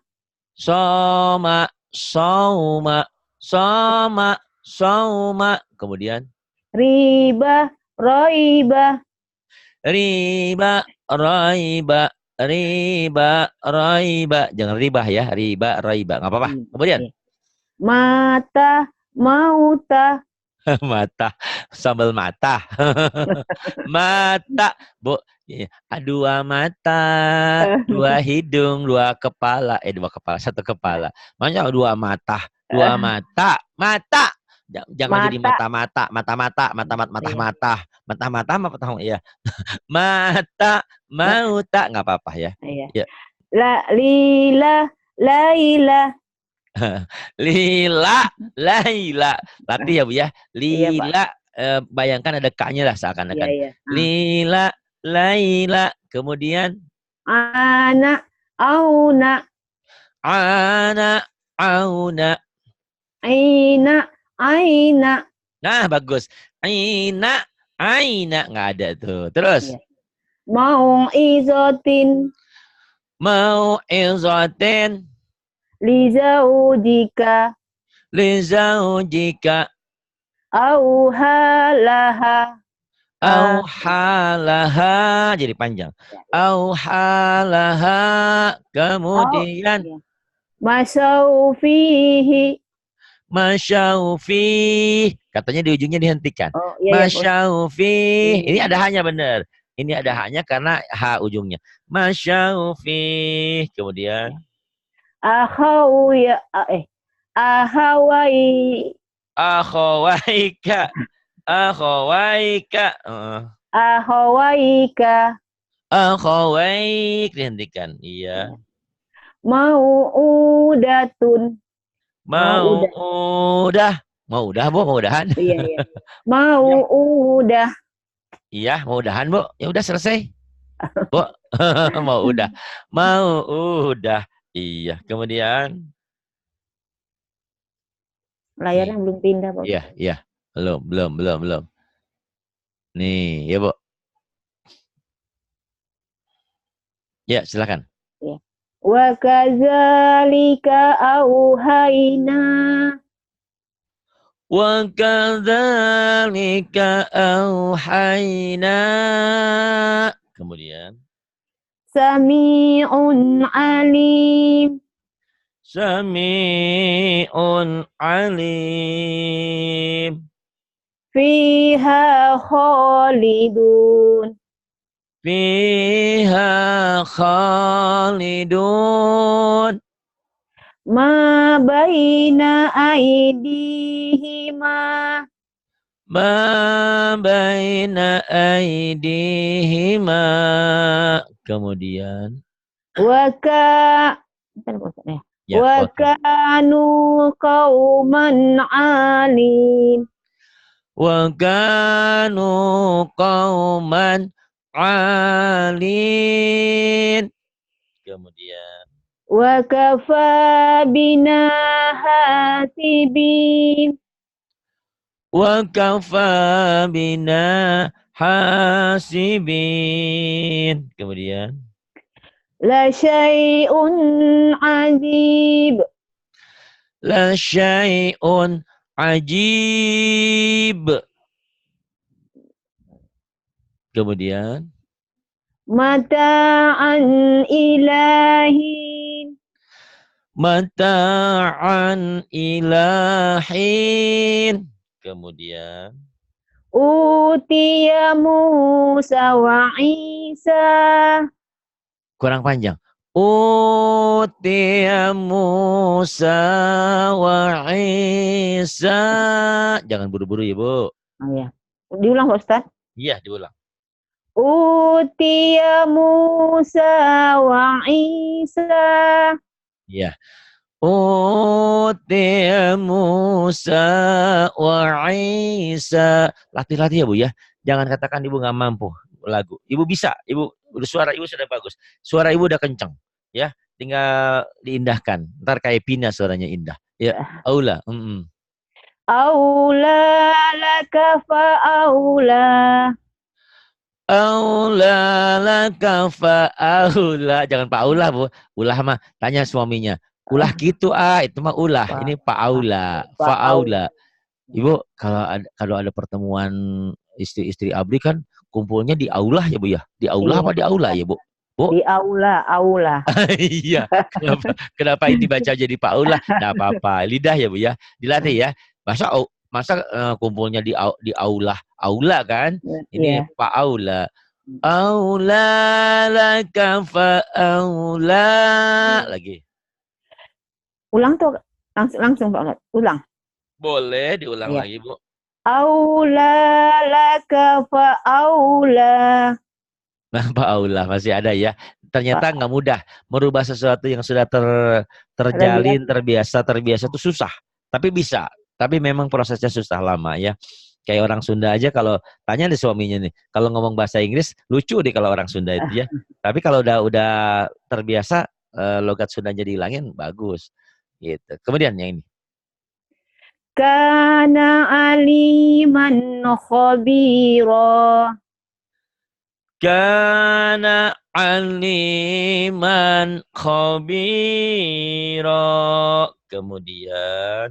soma, sauma, soma, sauma. Kemudian
Riba, roiba.
riba, roiba, riba, roiba. Jangan riba ya, riba, roiba. Nggak apa-apa. Kemudian
mata, mauta.
mata, sambal mata. Mata, Bu. Dua mata, dua hidung, dua kepala. Dua kepala, satu kepala. Makanya dua mata, mata. Jangan jadi mata-mata, ya. Mata, mauta, nggak apa-apa ya.
Iya. Lila, laila.
Lila, laila. Latih ya Bu ya. Lila, bayangkan ada K-nya lah seakan-akan. Lila, laila. Kemudian
ana, auna.
Ana, auna.
Aina, aina.
Nah, bagus. Aina, aina. Nggak ada tuh. Terus.
Mau'izatin.
Mau'izatin.
Lizaujika.
Lizaujika.
Auhalaha.
Auhalaha. Jadi panjang. Auhalaha. Kemudian.
Masyaufihi.
Masyaufi. Katanya di ujungnya dihentikan. Masyaufi. Ini ada hanya benar. Ini ada hanya karena H ujungnya. Masyaufi. Kemudian.
Ahau ya ahawai
Akhawaika. Akhawaika.
ahawaika
Akhawaik. Dihentikan. Iya.
mau'udatun
Mau
mau'udah
udah. Mau udah, Bu? Mau udahan?
iya iya
Iya.
mau'udah
Iya, mau udahan, Bu. Ya udah selesai. Bu. Mau udah. Mau udah. Iya. Kemudian.
layarnya
Nih.
belum pindah Pak
Iya,
Ustaz.
iya. Belum. Nih, ya, Bu. Ya, silakan.
Ya. Wa kadzalika auhayna
Wa kadzalika auhayna. Kemudian.
sami'un alim
Sami'un alim.
fiha khalidun
Fiha khalidun.
ma baina aidihima
Ma baina aidihima. Kemudian.
wa ka Bentar, Pak Ustaz, ya.
Ya,
Wa
oke.
kanu qauman alim
Wa kanu qauman alin. Kemudian.
wa kafa bina hasibin
Wa kafa bina hasibin. Kemudian.
la syai'un ajib
La syai'un ajib. Kemudian.
mata'an ilahin
Mata'an ilahin. Kemudian.
utiya Musa wa Isa
Kurang panjang. Utiya Musa wa Isa. Jangan buru-buru ya, Bu.
oh ya diulang Pak Ustaz
Iya, diulang.
utiya Musa wa Isa
Iya. Utiya Musa wa Isa. Latih-latih ya, Bu ya. Jangan katakan Ibu nggak mampu lagu. Ibu bisa. Suara Ibu sudah bagus. Suara Ibu udah kenceng. Ya, tinggal diindahkan. Ntar kayak Pina suaranya indah. Ya, aula.
aula laka fa aula
Aula laka aula. Jangan Pak Aula, Bu. Ulah mah tanya suaminya. Ulah gitu itu mah ulah. Ini Pak Aula,
fa aula
Aula. Ibu kalau ada pertemuan istri-istri ABRI kan kumpulnya di aula ya, Bu ya. Di aula
iya
apa di aula ya, Bu? Bu?
di aula
Iya. Kenapa ini baca jadi Pak Aula? Enggak apa-apa. Lidah ya, Bu ya. Dilatih ya. Masa kumpulnya di aula. Aula kan? Ini
iya
Pak Aula. Aula laka aula. Lagi.
ulang tuh langsung Pak Ustaz ulang
Boleh diulang
iya
lagi, Bu.
aula laka fa aula
Nah, Pak Aula masih ada ya. Ternyata nggak mudah merubah sesuatu yang sudah terjalin,
terbiasa
terbiasa itu susah. Tapi bisa. Tapi memang prosesnya susah lama ya. Kayak orang Sunda aja kalau tanya deh suaminya nih, kalau ngomong bahasa Inggris lucu deh kalau orang Sunda itu ya. Tapi kalau udah terbiasa logat Sundanya dihilangin bagus gitu. Kemudian yang ini.
kana aliman khabira
Kana aliman khabira. Kemudian.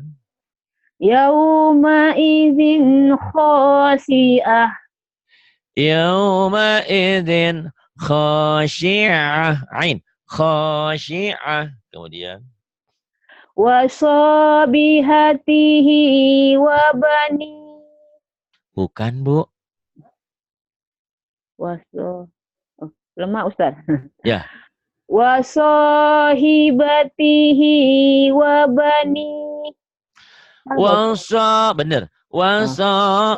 yauma idzin khasi'ah
Yauma idzin khashi'ah. Ain. Khashi'ah. Kemudian.
wa sabihatihi wa bani
Bukan, Bu.
wa so oh, lemah Ustaz
Ya.
Wa sahibatihi wa bani.
Wasa, bener. Wasa,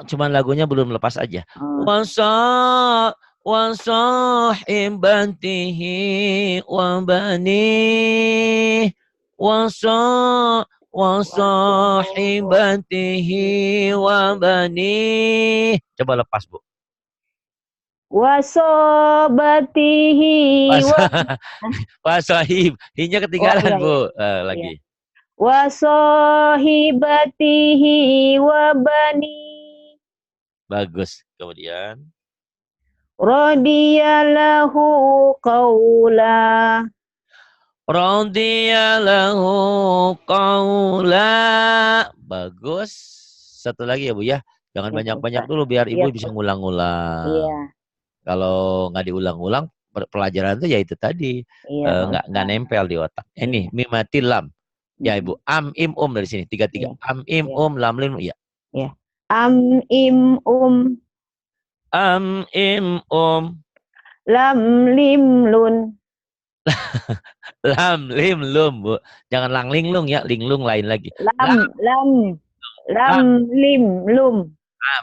cuman lagunya belum lepas aja. Wasa, wasahibatihi wa bani. Wasa, wasahibatihi wa bani. Coba lepas, Bu.
Wa sobatihi wa
Wasahib, hinya
oh
ketinggalan,
iya iya
Bu.
iya.
Lagi.
Wa sahibatihi wa bani.
Bagus. Kemudian.
Radiyalahu qawla.
Radiyalahu qawla. Bagus. Satu lagi ya, Bu ya. Jangan
Ya,
banyak-banyak
Ustaz.
dulu biar
Iya,
Ibu bisa ngulang-ngulang.
iya,
Kalau nggak diulang-ulang, pelajaran itu ya itu tadi.
iya, Pak
Nggak
Ustaz.
nempel di otak. Ini,
Iya.
mimatilam. Ya, Ibu. Am, im, dari sini. Tiga-tiga.
Iya,
Am, im,
iya,
lam, lim. Ya.
iya. Am im
Am, im,
lam lim lun.
lam, lim, lum, Bu. Jangan lang, linglung ya. Linglung lain lagi.
Lam
Lam,
lam lam
lam.
lim lum.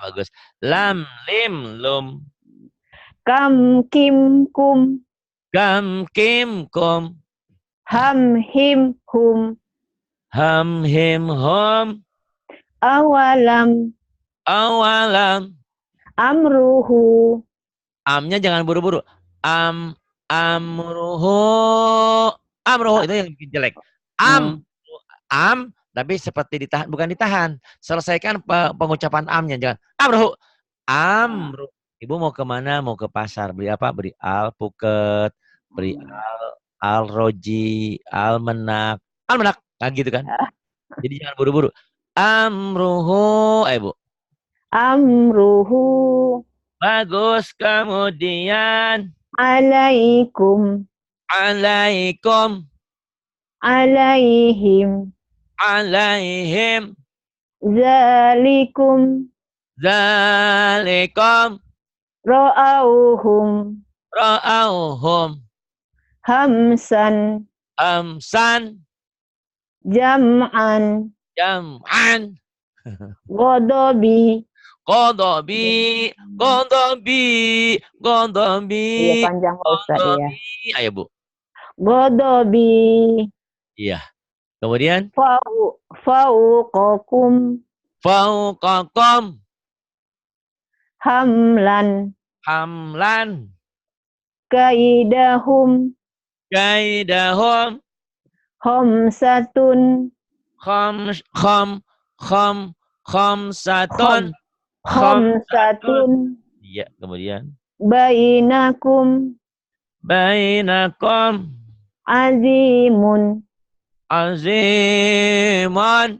Bagus. Lam, lim, lum.
Kam kim kum.
Gam, kim, kum.
Ham him hum.
Ham, him, hum.
Awalam
Awalam.
amruhu.
Amnya jangan buru-buru. Amruhu. Amruhu itu yang bikin jelek.
Hmm.
Am, tapi seperti ditahan, bukan ditahan. Selesaikan pengucapan amnya, jangan. Amruhu. Amru. Ibu mau kemana? Mau ke pasar. Beli apa? Beli alpuket. Beli alroji. Almenak. Almenak. Nah, gitu kan. Jadi jangan buru-buru. Amruhu. Bu.
Amruhu
Bagus. Kemudian.
alaikum
Alaikum.
alaihim
Alaihim.
zalikum
Zalikum.
ra'auhum
Ra'auhum.
hamsan
Amsan.
jam'an
Jam'an.
godobi.
Godobi. Godobi. Godobi.
Iya panjang Pak Ustaz ya.
Ayo, Bu.
Godobi
Iya. Kemudian.
fauqakum
Fauqakum.
hamlan
Hamlan.
kaidahum
Kaidahum.
khamsatun
Khamsatun.
khamsatun
Iya, kemudian.
bainakum
Bainakum.
azimun
Aziman.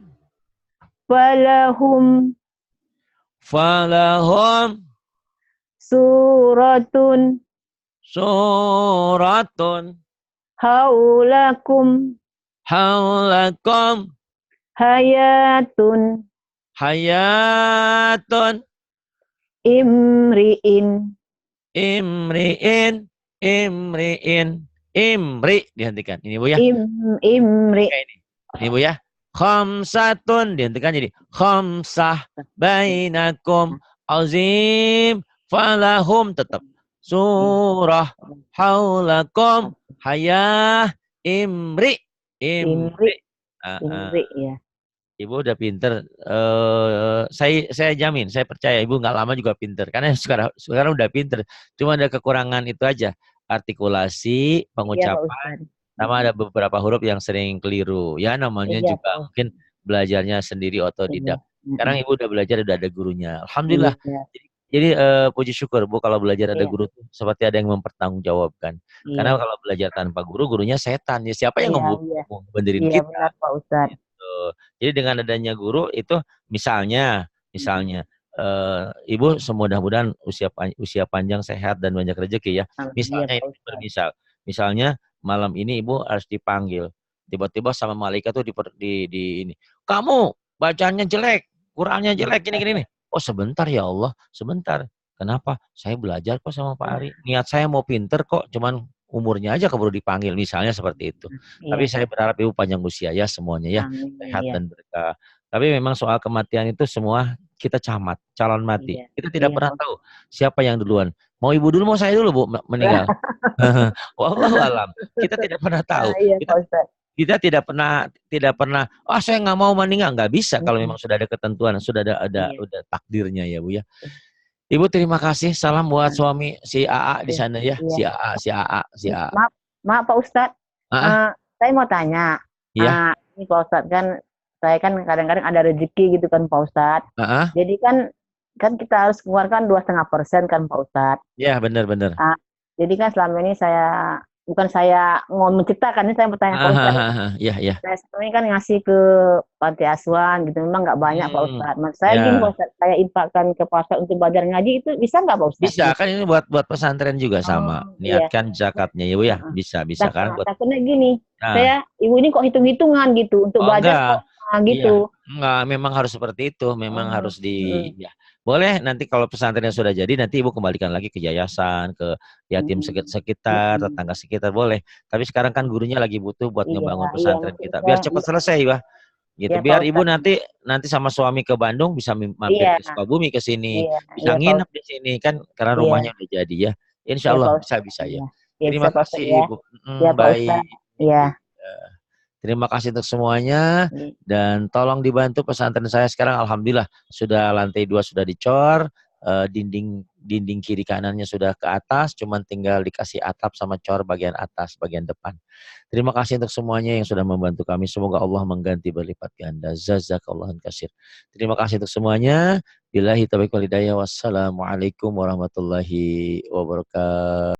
falahum
Falahum.
suratun
Suratun.
haulakum
Haulakum.
hayatun
Hayatun.
imri'in
Imri'in. Imri'in. Imri. Dihentikan. Ini, Bu ya.
imri.
Ini, Bu ya. Khamsatun. Dihentikan jadi khamsah. Bainakum. Azim. Falahum. Tetap. Surah. Haulakum. Hayah. Imri. Imri.
Imri ya.
Ibu udah pinter. Saya jamin, saya percaya Ibu nggak lama juga pinter. Karena sekarang udah pinter. Cuma ada kekurangan itu aja. Artikulasi, pengucapan, sama ada beberapa huruf yang sering keliru. Ya namanya juga mungkin belajarnya sendiri otodidak. Sekarang Ibu udah belajar, udah ada gurunya. Alhamdulillah. Jadi puji syukur Bu kalau belajar ada guru tuh seperti ada yang mempertanggungjawabkan. Karena kalau belajar tanpa guru, gurunya setan. Ya siapa yang mau benerin kita?
Benar Pak Ustadz.
Jadi dengan adanya guru itu misalnya Ibu semudah-mudahan usia panjang, sehat dan banyak rezeki ya. Misalnya misalnya malam ini Ibu harus dipanggil. Tiba-tiba sama malaikat tuh di ini. Kamu bacanya jelek, Qur'annya jelek gini. Oh sebentar ya Allah, sebentar. Kenapa? Saya belajar kok sama Pak Ari. Niat saya mau pinter kok, cuman umurnya aja keburu dipanggil, misalnya seperti itu. Tapi
Iya.
saya berharap Ibu panjang usia ya semuanya ya,
Amin.
sehat
Iya.
dan berkah. Tapi memang soal kematian itu semua kita camat, calon mati.
Iya.
Kita tidak
Iya,
pernah
Pak.
tahu siapa yang duluan. Mau Ibu dulu, mau saya dulu Bu meninggal. Wallahu alam. Kita tidak pernah tahu.
Iya,
Kita
Pak Ustadz.
kita tidak pernah, "Ah, saya nggak mau meninggal." Nggak bisa kalau
Mm-mm.
memang sudah ada ketentuan, sudah ada
Iya.
udah takdirnya ya, Bu, ya. Ibu terima kasih, salam buat
Nah,
suami si AA di
iya.
sana ya,
Iya.
si AA si AA si AA.
Maaf, maaf Pak Ustadz.
Heeh,
Saya mau tanya.
iya,
Ini Pak Ustadz kan, saya kan kadang-kadang ada rezeki gitu kan Pak Ustadz.
heeh,
Jadi kan kita harus keluarkan 2,5% kan Pak Ustadz.
iya benar-benar.
Ah, jadi kan selama ini bukan saya mau menciptakan, ini saya bertanya Pak Ustadz.
Iya iya.
Saya selama ini kan ngasih ke panti asuhan gitu, memang nggak banyak Pak
Hmm,
Ustadz. Maksud saya gini Pak
ya.
Ustadz, saya infakkan ke Pak Ustadz untuk belajar ngaji itu bisa nggak Pak Ustadz?
Bisa kan ini buat buat pesantren juga
Oh,
sama.
iya.
Niatkan zakatnya ya, Bu ya.
Heeh.
Bisa bisa kan buat.
Takutnya gini,
Nah,
ibu ini kok hitung-hitungan gitu untuk
oh
belajar
enggak.
kok
Iya,
gitu.
enggak, memang harus seperti itu, memang
Oh,
harus di
mm,
ya. Boleh nanti kalau pesantrennya sudah jadi nanti Ibu kembalikan lagi ke yayasan, ke yatim
mm,
sekitar,
mm.
tetangga sekitar boleh. Tapi sekarang kan gurunya lagi butuh buat
Iya,
ngebangun
iya
pesantren
maksud
kita.
saya,
Biar cepat
iya,
selesai, Wah. Gitu.
iya Pak
Biar Ibu
Ustadz.
nanti nanti sama suami ke Bandung bisa mampir
Iya,
ke Sukabumi ke sini,
iya,
bisa
iya Pak
nginep di
Ustadz.
sini kan karena
Iya,
rumahnya udah jadi ya. Insya
iya
Allah
Pak Ustadz.
bisa-bisa ya.
Iya, iya bisa
Terima
Pak Ustadz
kasih
ya.
Ibu.
Iya Pak
Baik.
Ustadz. Iya.
Terima kasih untuk semuanya
Iya.
dan tolong dibantu pesantren saya sekarang alhamdulillah sudah lantai 2 sudah dicor, dinding dinding kiri kanannya sudah ke atas, cuman tinggal dikasih atap sama cor bagian atas, bagian depan. Terima kasih untuk semuanya yang sudah membantu kami. Semoga Allah mengganti berlipat ganda. Jazakallahu katsir. Terima kasih untuk semuanya. Billahi taufiq wal hidayah. Wassalamualaikum warahmatullahi wabarakatuh.